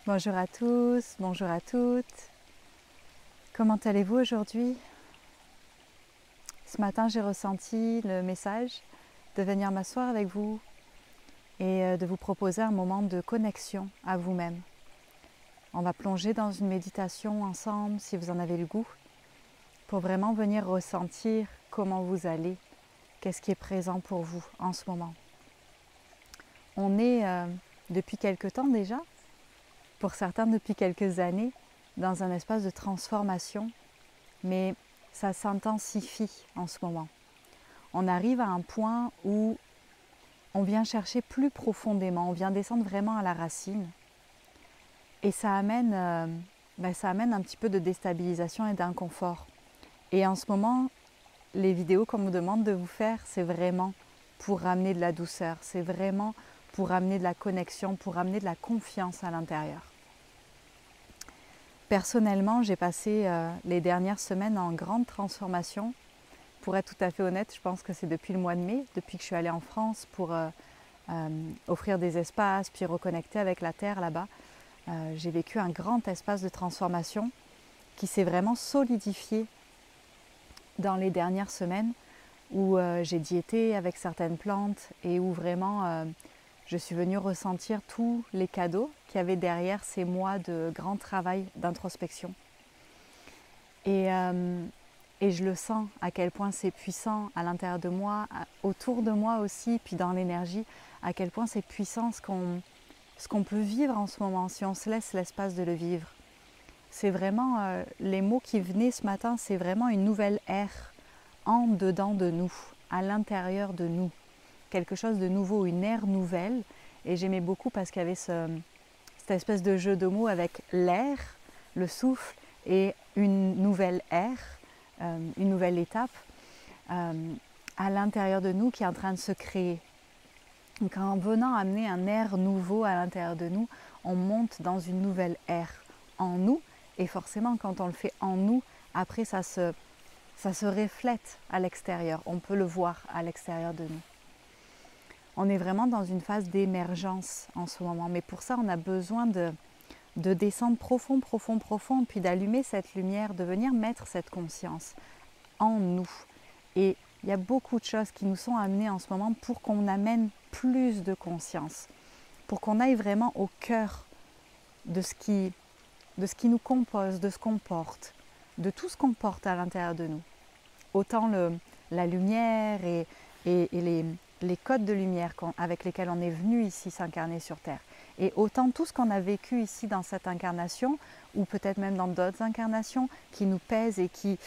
Bonjour à tous, bonjour à toutes. Comment allez-vous aujourd'hui? Ce matin, j'ai ressenti le message de venir m'asseoir avec vous et de vous proposer un moment de connexion à vous-même. On va plonger dans une méditation ensemble, si vous en avez le goût, pour vraiment venir ressentir comment vous allez, qu'est-ce qui est présent pour vous en ce moment. On est, depuis quelque temps déjà, pour certains depuis quelques années, dans un espace de transformation, mais ça s'intensifie en ce moment. On arrive à un point où on vient chercher plus profondément, on vient descendre vraiment à la racine et ça amène un petit peu de déstabilisation et d'inconfort. Et en ce moment, les vidéos qu'on me demande de vous faire, c'est vraiment pour ramener de la douceur, c'est vraiment pour ramener de la connexion, pour ramener de la confiance à l'intérieur. Personnellement, j'ai passé les dernières semaines en grande transformation. Pour être tout à fait honnête, je pense que c'est depuis le mois de mai, depuis que je suis allée en France pour offrir des espaces, puis reconnecter avec la terre là-bas. J'ai vécu un grand espace de transformation qui s'est vraiment solidifié dans les dernières semaines où j'ai diété avec certaines plantes et où vraiment je suis venue ressentir tous les cadeaux qu'il y avait derrière ces mois de grand travail d'introspection. Et je le sens à quel point c'est puissant à l'intérieur de moi, autour de moi aussi, puis dans l'énergie, à quel point c'est puissant ce qu'on peut vivre en ce moment, si on se laisse l'espace de le vivre. C'est vraiment, les mots qui venaient ce matin, c'est vraiment une nouvelle ère en dedans de nous, à l'intérieur de nous. Quelque chose de nouveau, une ère nouvelle. Et j'aimais beaucoup parce qu'il y avait cette espèce de jeu de mots avec l'air, le souffle et une nouvelle ère, une nouvelle étape à l'intérieur de nous qui est en train de se créer. Donc en venant amener un air nouveau à l'intérieur de nous, on monte dans une nouvelle ère en nous et forcément quand on le fait en nous, après ça se reflète à l'extérieur, on peut le voir à l'extérieur de nous. On est vraiment dans une phase d'émergence en ce moment, mais pour ça on a besoin de descendre profond, puis d'allumer cette lumière, de venir mettre cette conscience en nous. Et il y a beaucoup de choses qui nous sont amenées en ce moment pour qu'on amène plus de conscience, pour qu'on aille vraiment au cœur de ce qui nous compose, de ce qu'on porte, de tout ce qu'on porte à l'intérieur de nous. Autant la lumière et les codes de lumière avec lesquels on est venu ici s'incarner sur Terre. Et autant tout ce qu'on a vécu ici dans cette incarnation, ou peut-être même dans d'autres incarnations, qui nous pèsent et qui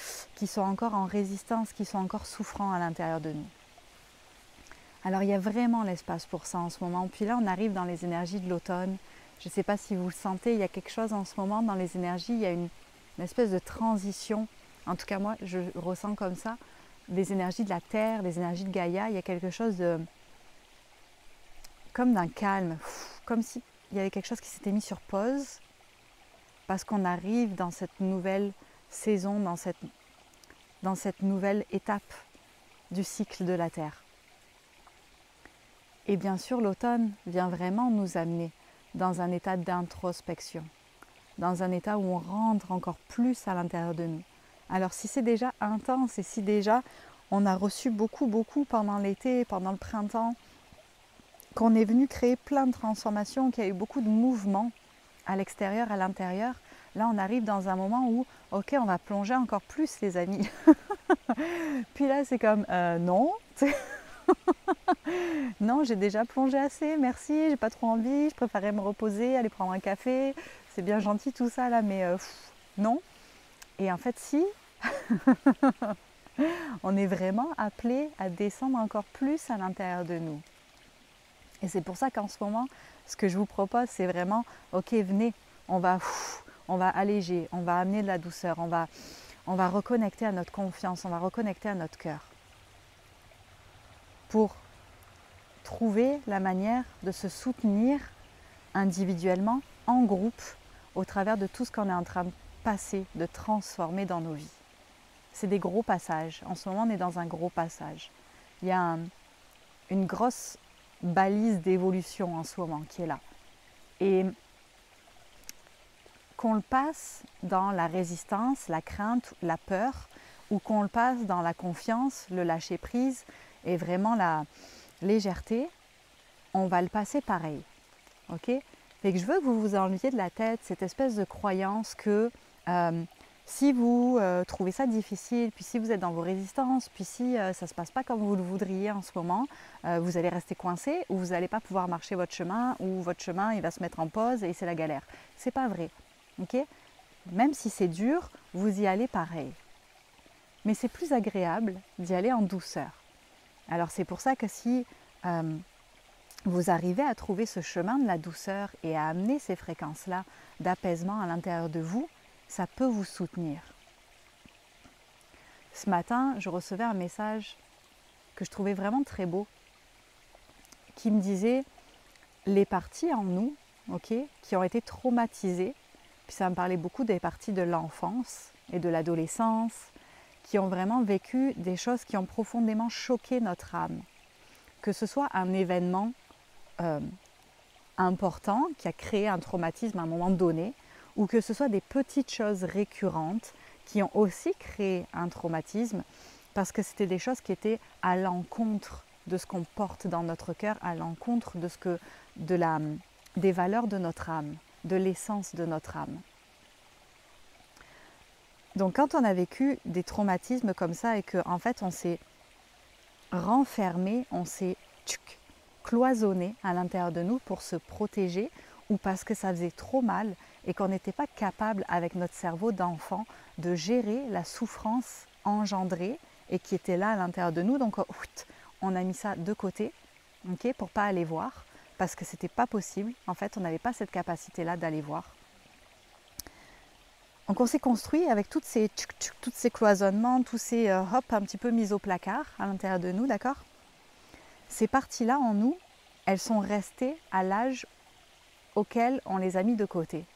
sont encore en résistance, qui sont encore souffrants à l'intérieur de nous. Alors il y a vraiment l'espace pour ça en ce moment. Puis là, on arrive dans les énergies de l'automne. Je ne sais pas si vous le sentez, il y a quelque chose en ce moment dans les énergies, il y a une espèce de transition. En tout cas, moi, je ressens comme ça. Les énergies de la Terre, les énergies de Gaïa, il y a quelque chose de... comme d'un calme, comme s'il y avait quelque chose qui s'était mis sur pause, parce qu'on arrive dans cette nouvelle saison, dans cette nouvelle étape du cycle de la Terre. Et bien sûr, l'automne vient vraiment nous amener dans un état d'introspection, dans un état où on rentre encore plus à l'intérieur de nous. Alors si c'est déjà intense et si déjà on a reçu beaucoup pendant l'été, pendant le printemps, qu'on est venu créer plein de transformations, qu'il y a eu beaucoup de mouvements à l'extérieur, à l'intérieur, là on arrive dans un moment où, ok, on va plonger encore plus les amis. Puis là c'est comme, non, non, j'ai déjà plongé assez, merci, j'ai pas trop envie, je préférais me reposer, aller prendre un café, c'est bien gentil tout ça là, mais non. Et en fait si, on est vraiment appelé à descendre encore plus à l'intérieur de nous. Et c'est pour ça qu'en ce moment, ce que je vous propose, c'est vraiment, ok, venez, on va alléger, on va amener de la douceur, on va reconnecter à notre confiance, on va reconnecter à notre cœur. Pour trouver la manière de se soutenir individuellement, en groupe, au travers de tout ce qu'on est en train de passer, de transformer dans nos vies. C'est des gros passages. En ce moment, on est dans un gros passage. Il y a une grosse balise d'évolution en ce moment qui est là. Et qu'on le passe dans la résistance, la crainte, la peur, ou qu'on le passe dans la confiance, le lâcher-prise et vraiment la légèreté, on va le passer pareil. Ok? Fait que je veux que vous vous enleviez de la tête cette espèce de croyance que si vous trouvez ça difficile, puis si vous êtes dans vos résistances, puis si ça ne se passe pas comme vous le voudriez en ce moment, vous allez rester coincé ou vous n'allez pas pouvoir marcher votre chemin ou votre chemin il va se mettre en pause et c'est la galère. C'est pas vrai. Okay? Même si c'est dur, vous y allez pareil. Mais c'est plus agréable d'y aller en douceur. Alors c'est pour ça que si vous arrivez à trouver ce chemin de la douceur et à amener ces fréquences-là d'apaisement à l'intérieur de vous, ça peut vous soutenir. Ce matin, je recevais un message que je trouvais vraiment très beau, qui me disait les parties en nous, qui ont été traumatisées, puis ça me parlait beaucoup des parties de l'enfance et de l'adolescence, qui ont vraiment vécu des choses qui ont profondément choqué notre âme. Que ce soit un événement important qui a créé un traumatisme à un moment donné, ou que ce soit des petites choses récurrentes qui ont aussi créé un traumatisme parce que c'était des choses qui étaient à l'encontre de ce qu'on porte dans notre cœur, à l'encontre de des valeurs de notre âme, de l'essence de notre âme. Donc quand on a vécu des traumatismes comme ça et qu'en fait on s'est renfermé, on s'est cloisonné à l'intérieur de nous pour se protéger ou parce que ça faisait trop mal et qu'on n'était pas capable avec notre cerveau d'enfant de gérer la souffrance engendrée et qui était là à l'intérieur de nous. Donc on a mis ça de côté pour ne pas aller voir parce que ce n'était pas possible. En fait, on n'avait pas cette capacité-là d'aller voir. Donc on s'est construit avec tous ces cloisonnements, tous ces un petit peu mis au placard à l'intérieur de nous, d'accord? Ces parties-là en nous, elles sont restées à l'âge auquel on les a mis de côté.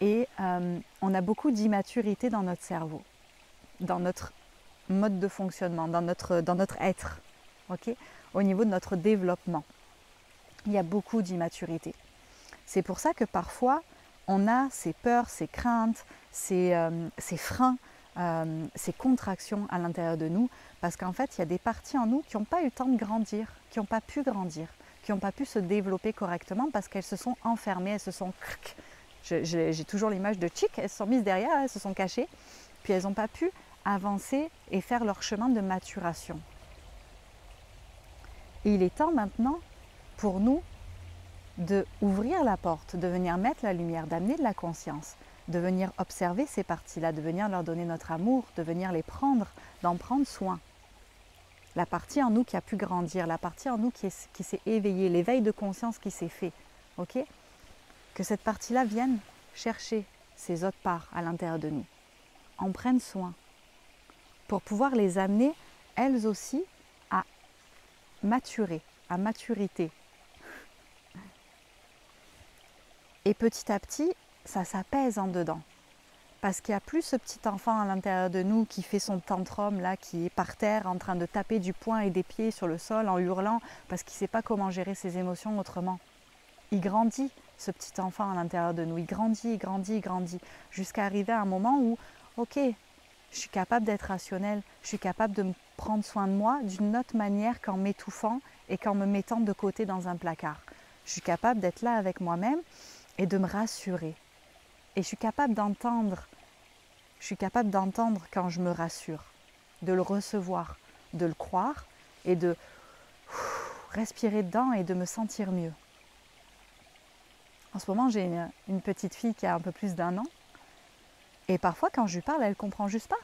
Et on a beaucoup d'immaturité dans notre cerveau, dans notre mode de fonctionnement, dans notre être, au niveau de notre développement. Il y a beaucoup d'immaturité. C'est pour ça que parfois, on a ces peurs, ces craintes, ces freins, ces contractions à l'intérieur de nous, parce qu'en fait, il y a des parties en nous qui n'ont pas eu le temps de grandir, qui n'ont pas pu grandir, qui n'ont pas pu se développer correctement parce qu'elles se sont enfermées, elles se sont... J'ai toujours l'image de chic, elles se sont mises derrière, elles se sont cachées, puis elles n'ont pas pu avancer et faire leur chemin de maturation. Et il est temps maintenant pour nous d'ouvrir la porte, de venir mettre la lumière, d'amener de la conscience, de venir observer ces parties-là, de venir leur donner notre amour, de venir les prendre, d'en prendre soin. La partie en nous qui a pu grandir, la partie en nous qui s'est éveillée, l'éveil de conscience qui s'est fait, que cette partie-là vienne chercher ces autres parts à l'intérieur de nous, en prenne soin, pour pouvoir les amener, elles aussi, à maturer, à maturité. Et petit à petit, ça s'apaise en dedans. Parce qu'il n'y a plus ce petit enfant à l'intérieur de nous qui fait son tantrum, là, qui est par terre en train de taper du poing et des pieds sur le sol en hurlant parce qu'il ne sait pas comment gérer ses émotions autrement. Il grandit, ce petit enfant à l'intérieur de nous. Il grandit, jusqu'à arriver à un moment où, ok, je suis capable d'être rationnelle, je suis capable de me prendre soin de moi d'une autre manière qu'en m'étouffant et qu'en me mettant de côté dans un placard. Je suis capable d'être là avec moi-même et de me rassurer. Et je suis capable d'entendre quand je me rassure, de le recevoir, de le croire et de respirer dedans et de me sentir mieux. En ce moment, j'ai une petite fille qui a un peu plus d'1 an et parfois quand je lui parle, elle ne comprend juste pas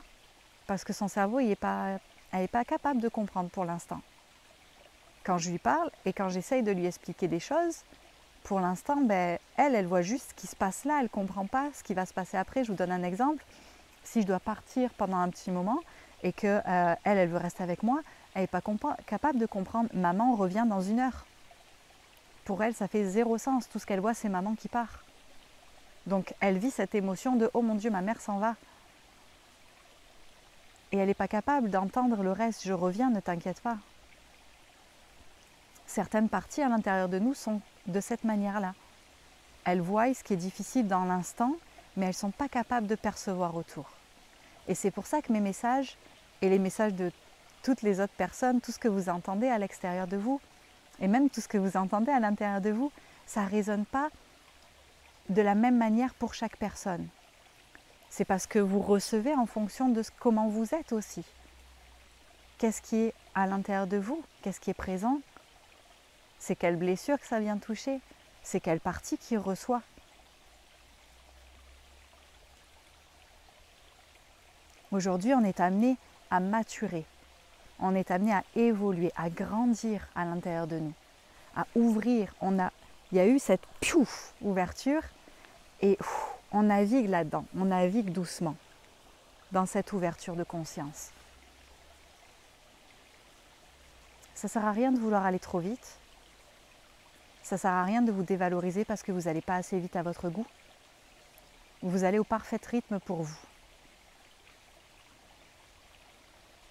parce que son cerveau, elle n'est pas capable de comprendre pour l'instant. Quand je lui parle et quand j'essaye de lui expliquer des choses, pour l'instant, elle voit juste ce qui se passe là, elle ne comprend pas ce qui va se passer après. Je vous donne un exemple. Si je dois partir pendant un petit moment et qu'elle, elle veut rester avec moi, elle n'est pas capable de comprendre « maman revient dans 1 heure ». Pour elle, ça fait 0 sens. Tout ce qu'elle voit, c'est maman qui part. Donc, elle vit cette émotion de « oh mon Dieu, ma mère s'en va ». Et elle n'est pas capable d'entendre le reste « je reviens, ne t'inquiète pas ». Certaines parties à l'intérieur de nous sont de cette manière-là. Elles voient ce qui est difficile dans l'instant mais elles ne sont pas capables de percevoir autour. Et c'est pour ça que mes messages et les messages de toutes les autres personnes, tout ce que vous entendez à l'extérieur de vous, et même tout ce que vous entendez à l'intérieur de vous, ça ne résonne pas de la même manière pour chaque personne. C'est parce que vous recevez en fonction de comment vous êtes aussi. Qu'est-ce qui est à l'intérieur de vous? Qu'est-ce qui est présent? C'est quelle blessure que ça vient toucher? C'est quelle partie qui reçoit? Aujourd'hui, on est amené à maturer. On est amené à évoluer, à grandir à l'intérieur de nous, à ouvrir. Il y a eu cette ouverture et on navigue là-dedans, on navigue doucement dans cette ouverture de conscience. Ça ne sert à rien de vouloir aller trop vite. Ça ne sert à rien de vous dévaloriser parce que vous n'allez pas assez vite à votre goût. Vous allez au parfait rythme pour vous.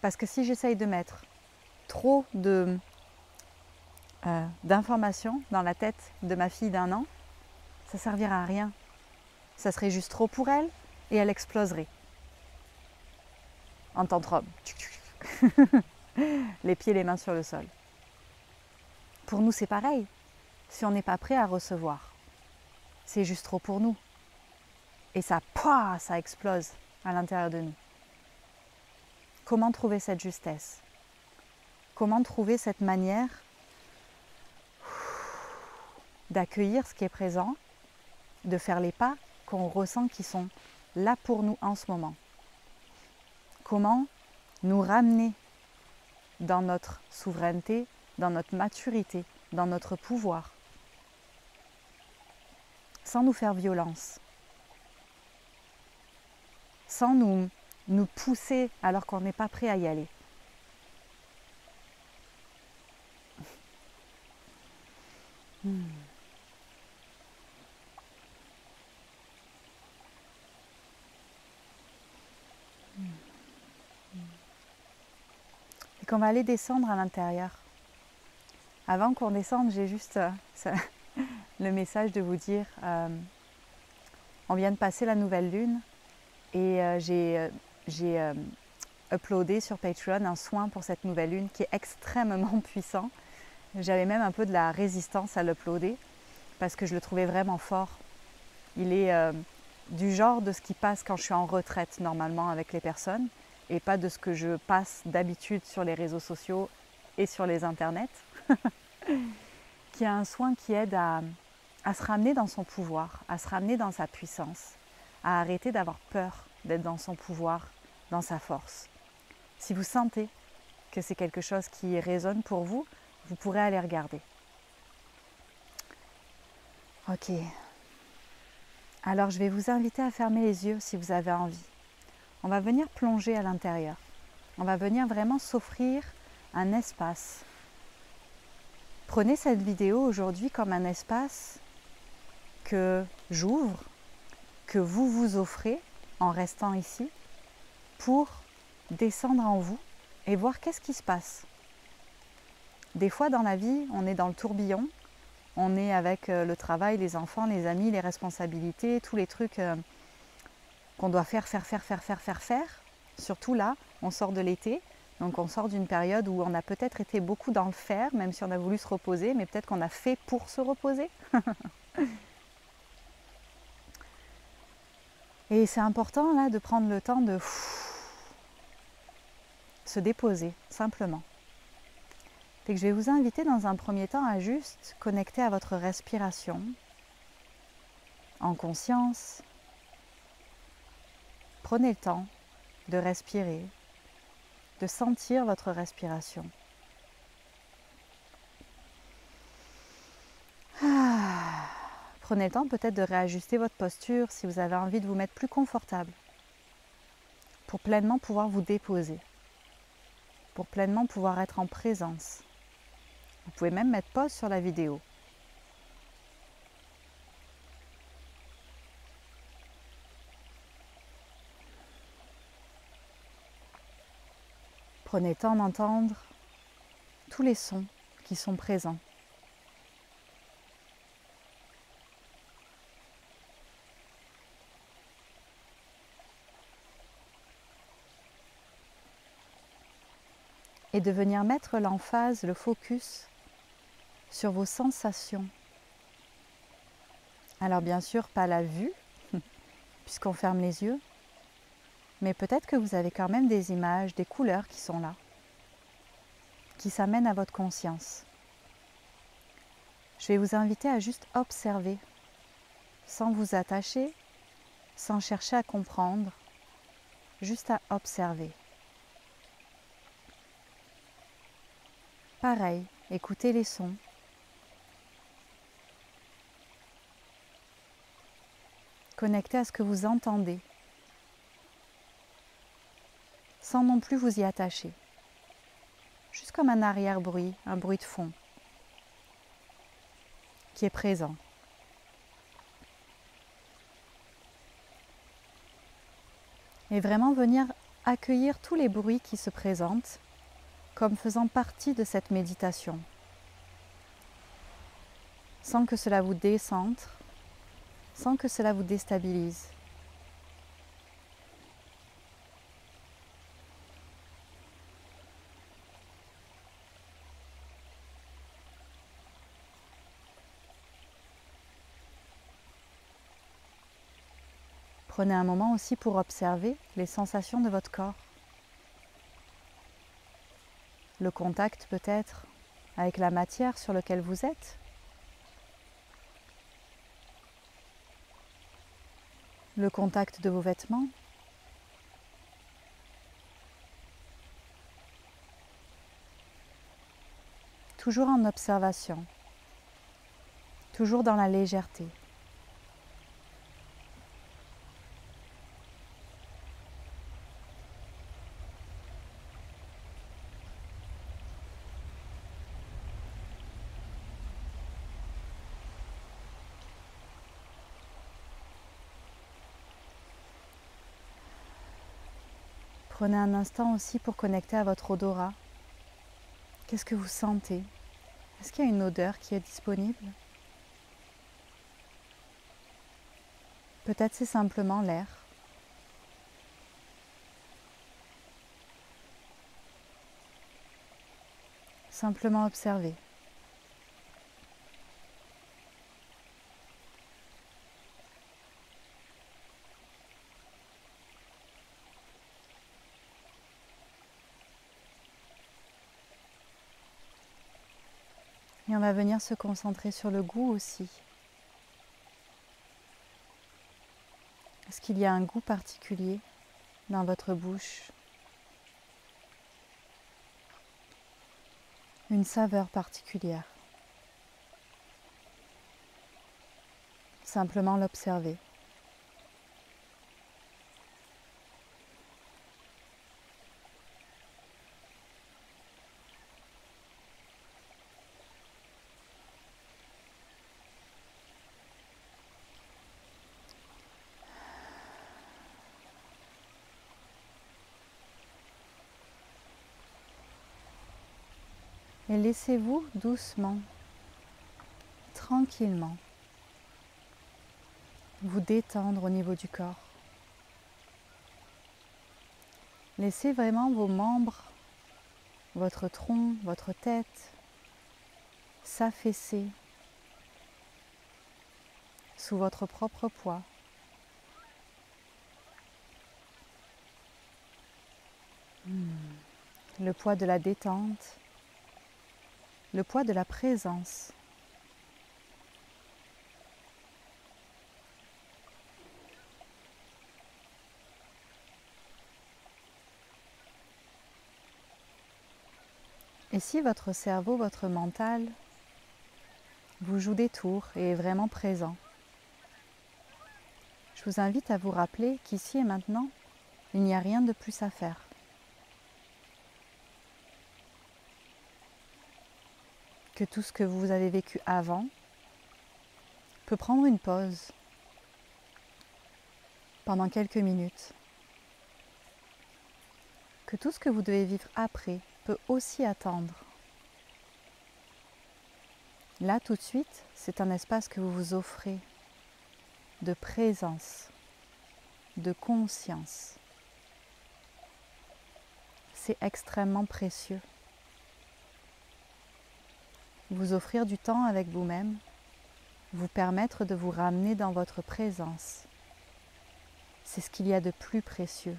Parce que si j'essaye de mettre trop d'informations dans la tête de ma fille d'1 an, ça ne servira à rien. Ça serait juste trop pour elle et elle exploserait. En tantrum. Les pieds et les mains sur le sol. Pour nous, c'est pareil. Si on n'est pas prêt à recevoir, c'est juste trop pour nous. Et ça explose à l'intérieur de nous. Comment trouver cette justesse? Comment trouver cette manière d'accueillir ce qui est présent, de faire les pas qu'on ressent qui sont là pour nous en ce moment? Comment nous ramener dans notre souveraineté, dans notre maturité, dans notre pouvoir, sans nous faire violence, sans nous pousser alors qu'on n'est pas prêt à y aller. Et qu'on va aller descendre à l'intérieur. Avant qu'on descende, j'ai juste le message de vous dire on vient de passer la nouvelle lune et j'ai uploadé sur Patreon un soin pour cette nouvelle lune qui est extrêmement puissant. J'avais même un peu de la résistance à l'uploader parce que je le trouvais vraiment fort. Il est du genre de ce qui passe quand je suis en retraite normalement avec les personnes et pas de ce que je passe d'habitude sur les réseaux sociaux et sur les internets. Qui est un soin qui aide à se ramener dans son pouvoir, à se ramener dans sa puissance, à arrêter d'avoir peur d'être dans son pouvoir, dans sa force. Si vous sentez que c'est quelque chose qui résonne pour vous, vous pourrez aller regarder. Ok. Alors je vais vous inviter à fermer les yeux si vous avez envie. On va venir plonger à l'intérieur. On va venir vraiment s'offrir un espace. Prenez cette vidéo aujourd'hui comme un espace que j'ouvre, que vous vous offrez en restant ici pour descendre en vous et voir qu'est-ce qui se passe. Des fois dans la vie, on est dans le tourbillon, on est avec le travail, les enfants, les amis, les responsabilités, tous les trucs qu'on doit faire. Surtout là, on sort de l'été, donc on sort d'une période où on a peut-être été beaucoup dans le faire, même si on a voulu se reposer, mais peut-être qu'on a fait pour se reposer. Et c'est important là de prendre le temps de se déposer, simplement. Et que je vais vous inviter dans un premier temps à juste connecter à votre respiration, en conscience. Prenez le temps de respirer, de sentir votre respiration. Prenez le temps peut-être de réajuster votre posture si vous avez envie de vous mettre plus confortable pour pleinement pouvoir vous déposer, pour pleinement pouvoir être en présence. Vous pouvez même mettre pause sur la vidéo. Prenez le temps d'entendre tous les sons qui sont présents. et de venir mettre l'emphase, le focus sur vos sensations. Alors bien sûr, pas la vue, puisqu'on ferme les yeux, mais peut-être que vous avez quand même des images, des couleurs qui sont là, qui s'amènent à votre conscience. Je vais vous inviter à juste observer, sans vous attacher, sans chercher à comprendre, juste à observer. Pareil, écoutez les sons. Connectez à ce que vous entendez, sans non plus vous y attacher. Juste comme un arrière-bruit, un bruit de fond qui est présent. Et vraiment venir accueillir tous les bruits qui se présentent comme faisant partie de cette méditation, sans que cela vous décentre, sans que cela vous déstabilise. Prenez un moment aussi pour observer les sensations de votre corps. Le contact peut-être avec la matière sur laquelle vous êtes. Le contact de vos vêtements. Toujours en observation, toujours dans la légèreté. Prenez un instant aussi pour connecter à votre odorat. Qu'est-ce que vous sentez? Est-ce qu'il y a une odeur qui est disponible? Peut-être c'est simplement l'air. Simplement observer. Et on va venir se concentrer sur le goût aussi. Est-ce qu'il y a un goût particulier dans votre bouche? Une saveur particulière? Simplement l'observer. Et laissez-vous doucement, tranquillement, vous détendre au niveau du corps. Laissez vraiment vos membres, votre tronc, votre tête s'affaisser sous votre propre poids. Le poids de la détente, le poids de la présence. Et si votre cerveau, votre mental vous joue des tours et est vraiment présent, je vous invite à vous rappeler qu'ici et maintenant, il n'y a rien de plus à faire. Que tout ce que vous avez vécu avant peut prendre une pause pendant quelques minutes. Que tout ce que vous devez vivre après peut aussi attendre. Là, tout de suite, c'est un espace que vous vous offrez de présence, de conscience. C'est extrêmement précieux. vous offrir du temps avec vous-même, vous permettre de vous ramener dans votre présence. C'est ce qu'il y a de plus précieux.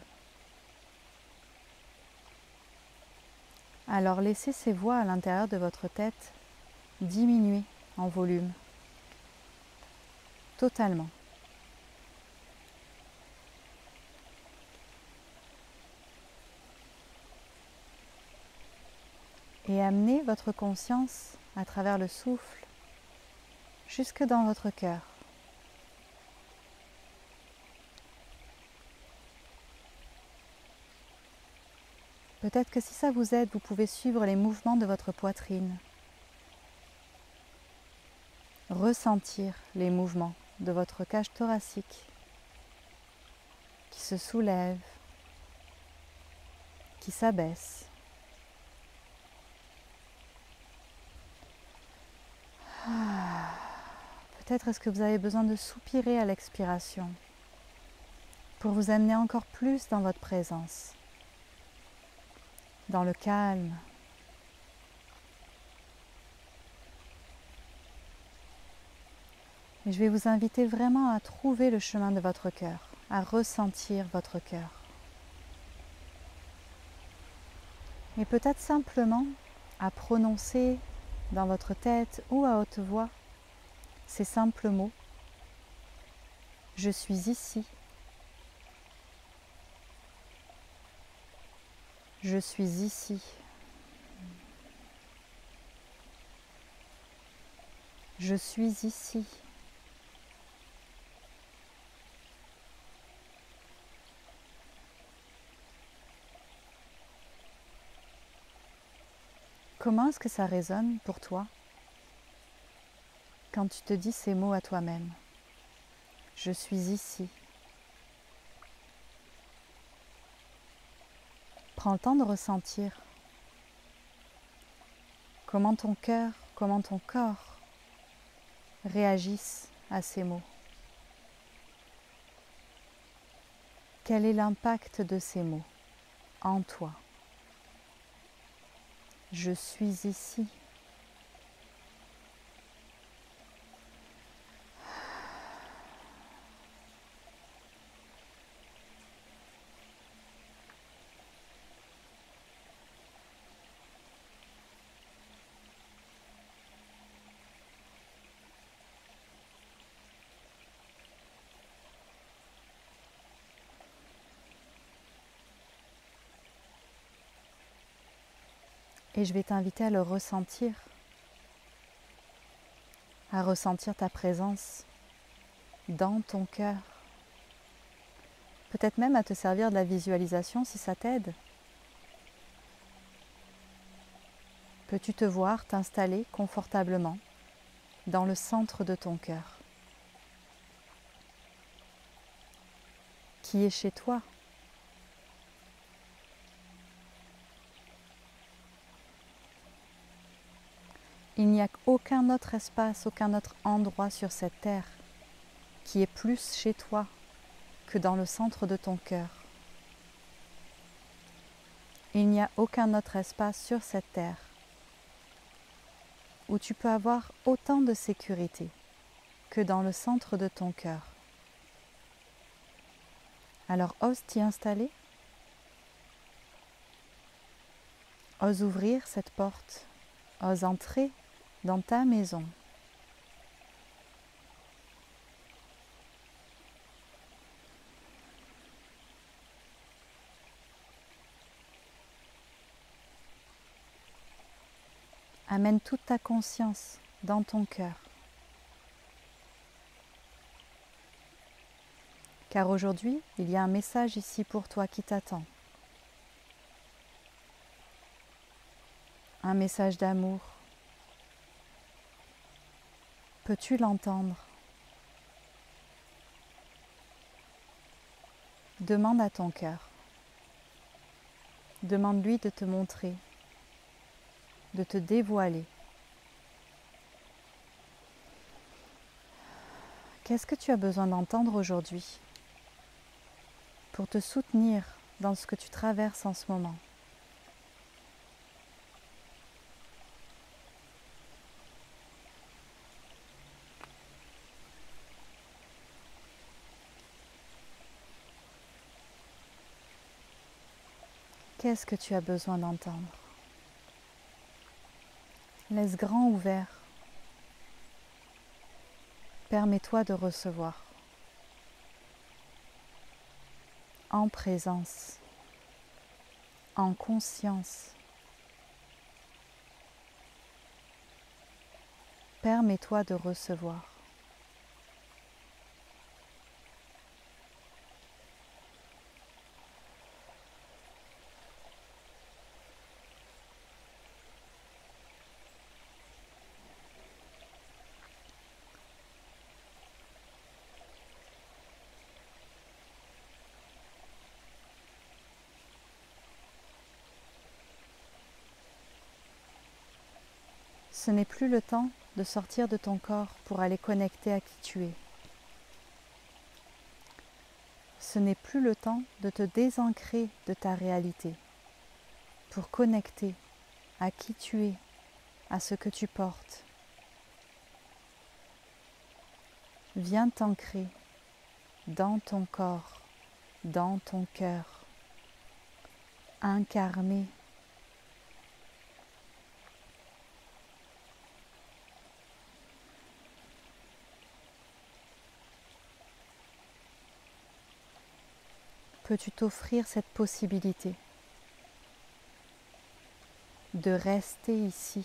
Alors laissez ces voix à l'intérieur de votre tête diminuer en volume, totalement. Et amenez votre conscience à travers le souffle jusque dans votre cœur. Peut-être que si ça vous aide, vous pouvez suivre les mouvements de votre poitrine. Ressentir les mouvements de votre cage thoracique qui se soulève, qui s'abaisse. Peut-être est-ce que vous avez besoin de soupirer à l'expiration pour vous amener encore plus dans votre présence, dans le calme. Et je vais vous inviter vraiment à trouver le chemin de votre cœur, à ressentir votre cœur. Et peut-être simplement à prononcer dans votre tête ou à haute voix ces simples mots. Je suis ici. Je suis ici. Je suis ici. Comment est-ce que ça résonne pour toi quand tu te dis ces mots à toi-même? Je suis ici. Prends le temps de ressentir comment ton cœur, comment ton corps réagissent à ces mots. Quel est l'impact de ces mots en toi? Je suis ici. Et je vais t'inviter à le ressentir, à ressentir ta présence dans ton cœur. Peut-être même à te servir de la visualisation si ça t'aide. Peux-tu te voir t'installer confortablement dans le centre de ton cœur, qui est chez toi? Il n'y a aucun autre espace, aucun autre endroit sur cette terre qui est plus chez toi que dans le centre de ton cœur. Il n'y a aucun autre espace sur cette terre où tu peux avoir autant de sécurité que dans le centre de ton cœur. Alors ose t'y installer, ose ouvrir cette porte, ose entrer dans ta maison. Amène toute ta conscience dans ton cœur. Car aujourd'hui, il y a un message ici pour toi qui t'attend. Un message d'amour. Peux-tu l'entendre? Demande à ton cœur. Demande-lui de te montrer, de te dévoiler. Qu'est-ce que tu as besoin d'entendre aujourd'hui pour te soutenir dans ce que tu traverses en ce moment? Qu'est-ce que tu as besoin d'entendre? Laisse grand ouvert. Permets-toi de recevoir. En présence, en conscience. Permets-toi de recevoir. Ce n'est plus le temps de sortir de ton corps pour aller connecter à qui tu es. Ce n'est plus le temps de te désancrer de ta réalité pour connecter à qui tu es, à ce que tu portes. Viens t'ancrer dans ton corps, dans ton cœur, incarné. Peux-tu t'offrir cette possibilité de rester ici,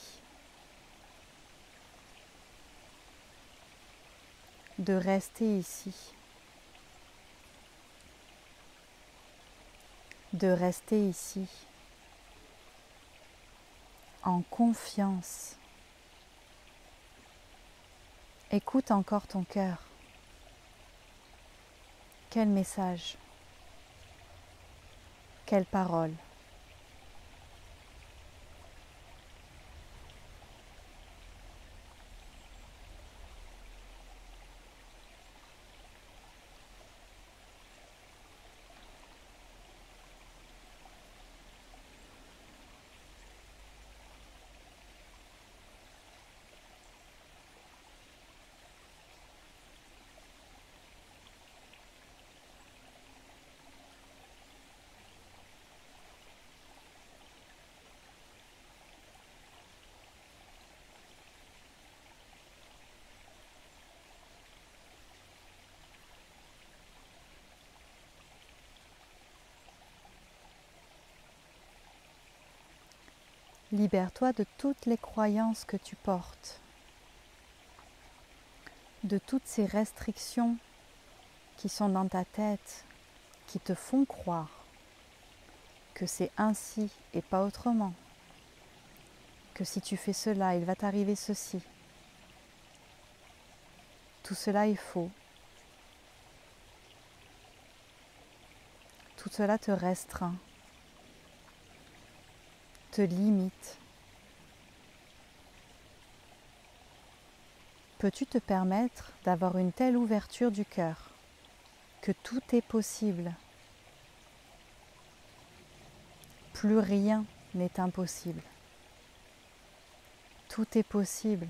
de rester ici, de rester ici, en confiance. Écoute encore ton cœur. Quel message? Quelle parole? Libère-toi de toutes les croyances que tu portes, de toutes ces restrictions qui sont dans ta tête, qui te font croire que c'est ainsi et pas autrement, que si tu fais cela, il va t'arriver ceci. Tout cela est faux. Tout cela te restreint, te limite. Peux-tu te permettre d'avoir une telle ouverture du cœur que tout est possible? Plus rien n'est impossible. Tout est possible.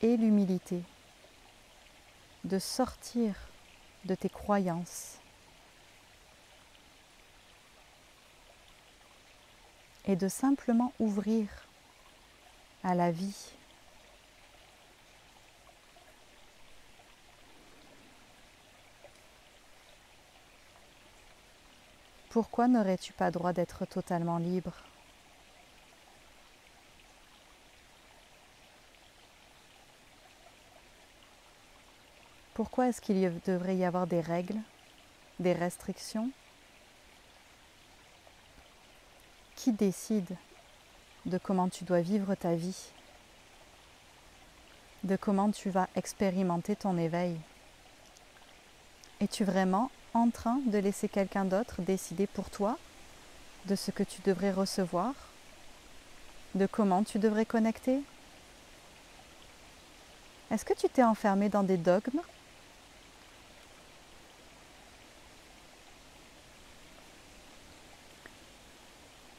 Et l'humilité de sortir de tes croyances et de simplement ouvrir à la vie. Pourquoi n'aurais-tu pas droit d'être totalement libre? Pourquoi est-ce qu'il devrait y avoir des règles, des restrictions? Qui décide de comment tu dois vivre ta vie, de comment tu vas expérimenter ton éveil? Es-tu vraiment en train de laisser quelqu'un d'autre décider pour toi de ce que tu devrais recevoir, de comment tu devrais connecter? Est-ce que tu t'es enfermé dans des dogmes?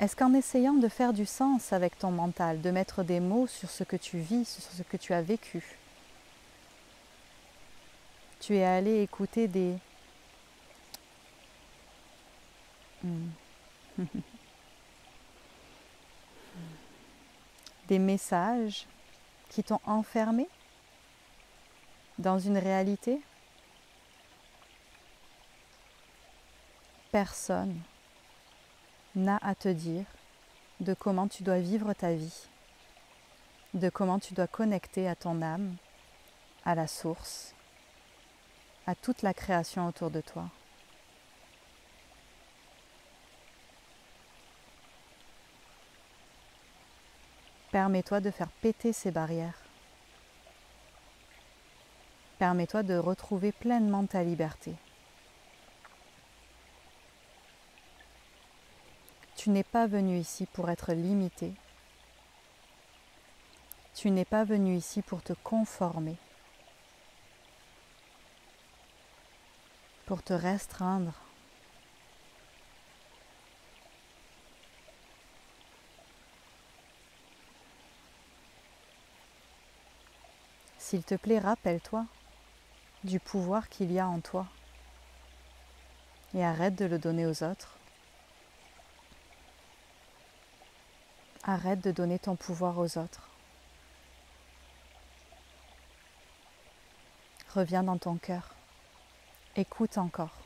Est-ce qu'en essayant de faire du sens avec ton mental, de mettre des mots sur ce que tu vis, sur ce que tu as vécu, tu es allé écouter des messages qui t'ont enfermé dans une réalité. Personne n'a à te dire de comment tu dois vivre ta vie, de comment tu dois connecter à ton âme, à la source, à toute la création autour de toi. Permets-toi de faire péter ces barrières. Permets-toi de retrouver pleinement ta liberté. Tu n'es pas venu ici pour être limité. Tu n'es pas venu ici pour te conformer, pour te restreindre. S'il te plaît, rappelle-toi du pouvoir qu'il y a en toi et arrête de le donner aux autres. Arrête de donner ton pouvoir aux autres. Reviens dans ton cœur. Écoute encore.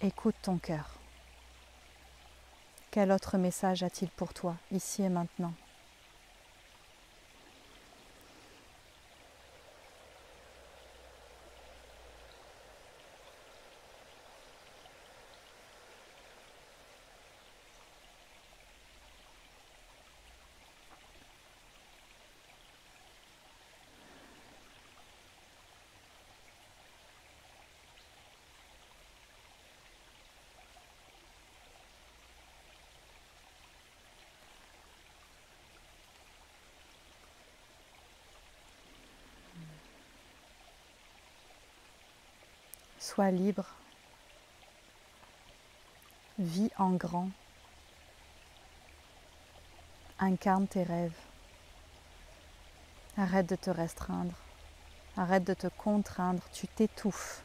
Écoute ton cœur. Quel autre message a-t-il pour toi, ici et maintenant ? Sois libre. Vis en grand. Incarne tes rêves. Arrête de te restreindre. Arrête de te contraindre. Tu t'étouffes.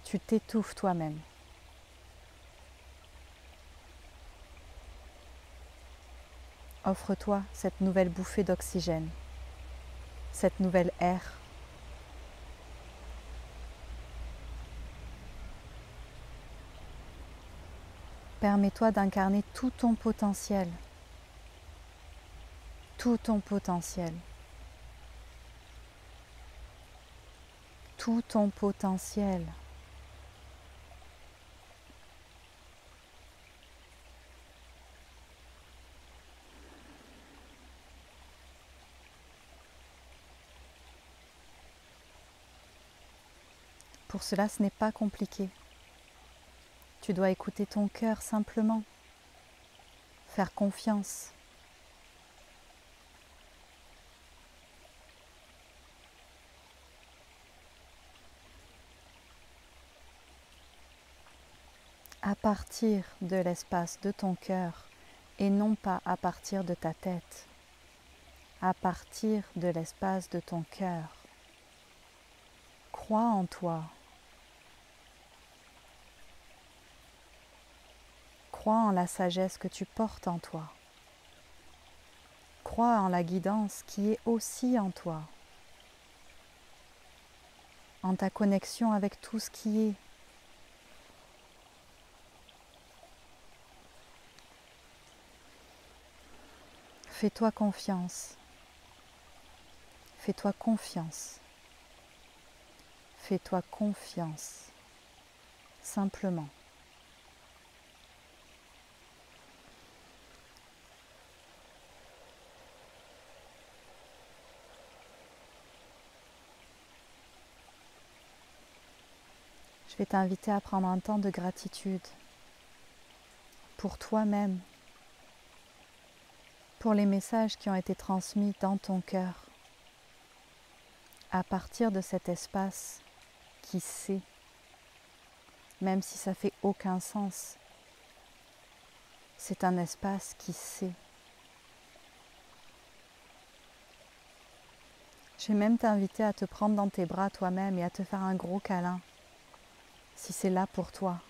Tu t'étouffes toi-même. Offre-toi cette nouvelle bouffée d'oxygène, cette nouvelle air. Permets-toi d'incarner tout ton potentiel. Tout ton potentiel. Tout ton potentiel. Pour cela, ce n'est pas compliqué. Tu dois écouter ton cœur simplement. Faire confiance. À partir de l'espace de ton cœur et non pas à partir de ta tête. À partir de l'espace de ton cœur. Crois en toi. Crois en la sagesse que tu portes en toi. Crois en la guidance qui est aussi en toi. En ta connexion avec tout ce qui est. Fais-toi confiance. Fais-toi confiance. Fais-toi confiance. Simplement. Je vais t'inviter à prendre un temps de gratitude pour toi-même, pour les messages qui ont été transmis dans ton cœur, à partir de cet espace qui sait, même si ça fait aucun sens, c'est un espace qui sait. Je vais même t'inviter à te prendre dans tes bras toi-même et à te faire un gros câlin, si c'est là pour toi.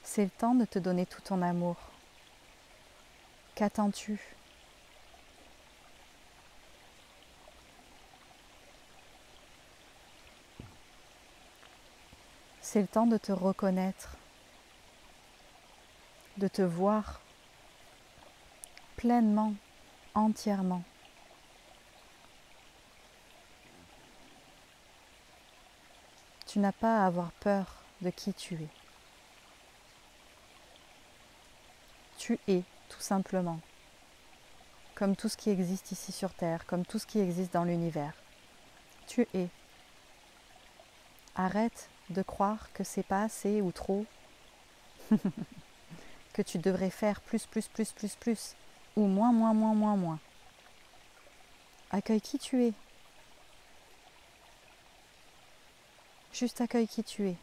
C'est le temps de te donner tout ton amour. Qu'attends-tu ? C'est le temps de te reconnaître, de te voir pleinement, entièrement. Tu n'as pas à avoir peur de qui tu es. Tu es, tout simplement, comme tout ce qui existe ici sur Terre, comme tout ce qui existe dans l'univers. Tu es. Arrête de croire que c'est pas assez ou trop, que tu devrais faire plus, ou moins. Accueille qui tu es. Juste accueille qui tu es.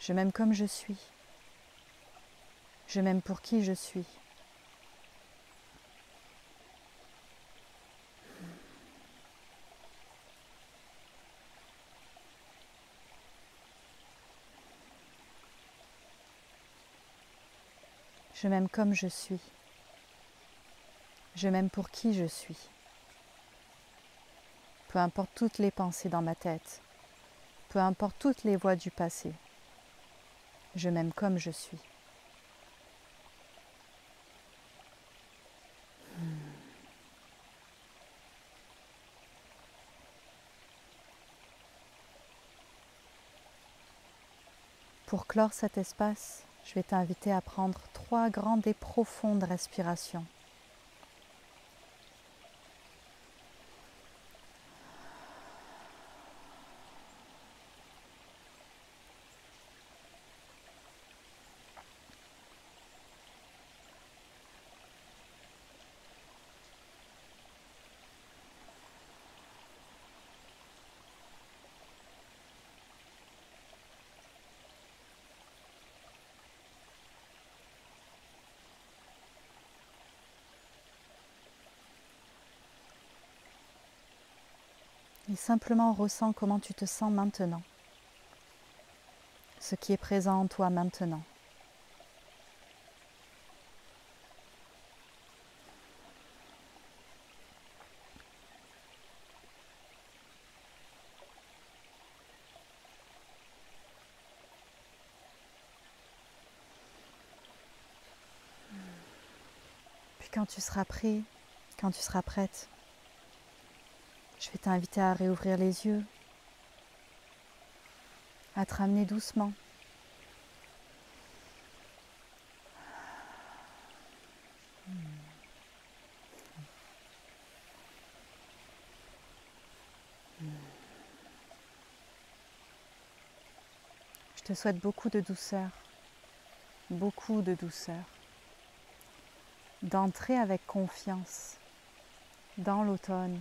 Je m'aime comme je suis. Je m'aime pour qui je suis. Je m'aime comme je suis. Je m'aime pour qui je suis. Peu importe toutes les pensées dans ma tête, peu importe toutes les voix du passé, je m'aime comme je suis. Pour clore cet espace, je vais t'inviter à prendre 3 grandes et profondes respirations. Et simplement ressens comment tu te sens maintenant, ce qui est présent en toi maintenant. Puis quand tu seras prêt, quand tu seras prête, je vais t'inviter à réouvrir les yeux, à te ramener doucement. Je te souhaite beaucoup de douceur, d'entrer avec confiance dans l'automne,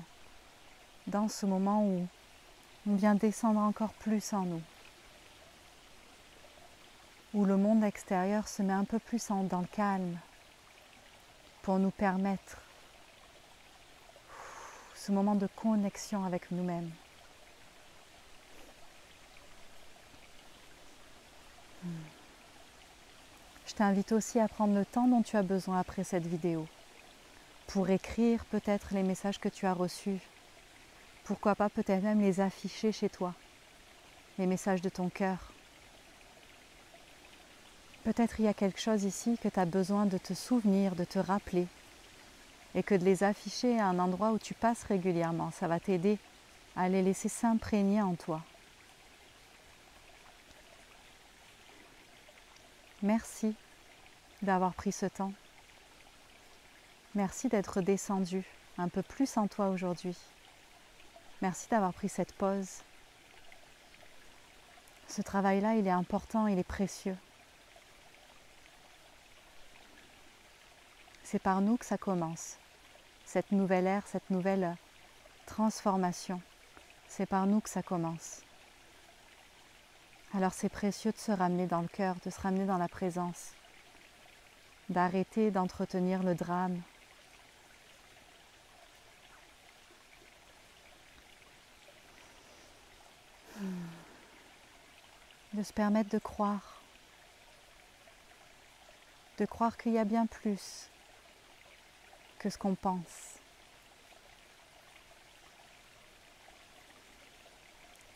dans ce moment où on vient descendre encore plus en nous, où le monde extérieur se met un peu plus dans le calme pour nous permettre ce moment de connexion avec nous-mêmes. Je t'invite aussi à prendre le temps dont tu as besoin après cette vidéo pour écrire peut-être les messages que tu as reçus. Pourquoi pas peut-être même les afficher chez toi, les messages de ton cœur. Peut-être il y a quelque chose ici que tu as besoin de te souvenir, de te rappeler, et que de les afficher à un endroit où tu passes régulièrement, ça va t'aider à les laisser s'imprégner en toi. Merci d'avoir pris ce temps. Merci d'être descendu un peu plus en toi aujourd'hui. Merci d'avoir pris cette pause. Ce travail-là, il est important, il est précieux. C'est par nous que ça commence. Cette nouvelle ère, cette nouvelle transformation, c'est par nous que ça commence. Alors c'est précieux de se ramener dans le cœur, de se ramener dans la présence, d'arrêter d'entretenir le drame. De se permettre de croire qu'il y a bien plus que ce qu'on pense.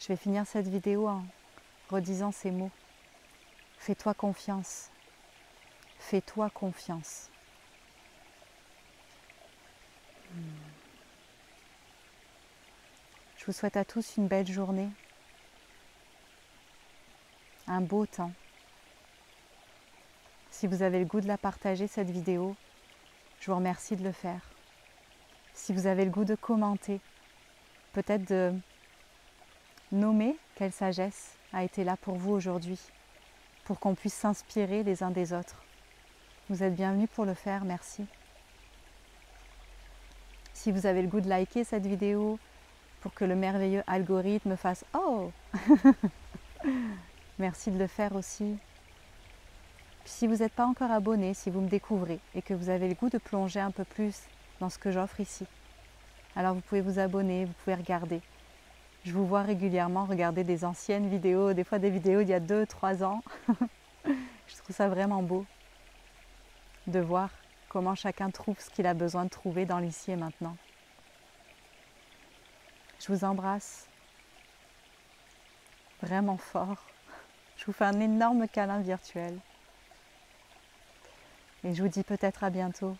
Je vais finir cette vidéo en redisant ces mots. Fais-toi confiance. Fais-toi confiance. Je vous souhaite à tous une belle journée, un beau temps. Si vous avez le goût de la partager, cette vidéo, je vous remercie de le faire. Si vous avez le goût de commenter, peut-être de nommer quelle sagesse a été là pour vous aujourd'hui, pour qu'on puisse s'inspirer les uns des autres. Vous êtes bienvenus pour le faire, merci. Si vous avez le goût de liker cette vidéo, pour que le merveilleux algorithme fasse « Oh !» Merci de le faire aussi. Puis si vous n'êtes pas encore abonné, si vous me découvrez et que vous avez le goût de plonger un peu plus dans ce que j'offre ici, alors vous pouvez vous abonner, vous pouvez regarder. Je vous vois régulièrement regarder des anciennes vidéos, des fois des vidéos d'il y a 2-3 ans. Je trouve ça vraiment beau de voir comment chacun trouve ce qu'il a besoin de trouver dans l'ici et maintenant. Je vous embrasse vraiment fort. Je vous fais un énorme câlin virtuel. Et je vous dis peut-être à bientôt.